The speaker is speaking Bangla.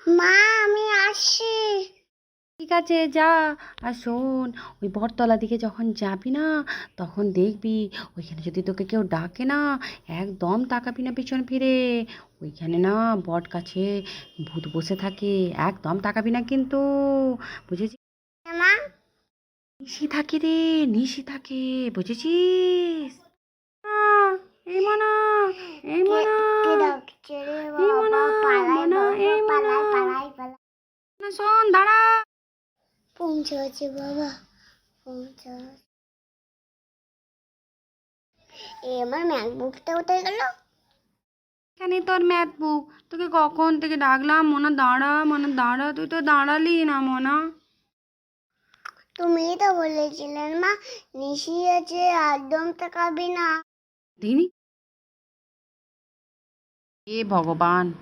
মা আমি আসছি। ঠিক আছে যা। আর শোন, ওই বটতলা দিকে যখন যাবি না, তখন দেখবি ওইখানে যদি তোকে কেউ ডাকে না, একদম তাকাবি না পিছন ফিরে। ওইখানে না বট গাছে ভূত বসে থাকে, একদম তাকাবি না কিন্তু, বুঝেছিস? মা নিশি থাকে রে, নিশি থাকে, বুঝেছিস? আহ, এই মনা, এই কে মনা, কে ডাকছে রে এই বাবা? মনা, পালাই মনা, বাবা, এই মনা, পালাই পালাই পালাই। না শোন দাঁড়া। পৌঁছেছে বাবা, পৌঁছে। আমার ম্যাকবুকটা কোথায় গেল? এখানে তোর ম্যাথ বুক, তোকে কখন থেকে ডাকলাম, মনা দাঁড়া, মনা দাঁড়া, তুই তো দাঁড়ালি না মনা। তুমি তো বলেছিলেন মা, নিশি আছে একদম তাকাবি না। দেখিনি, এ ভগবান।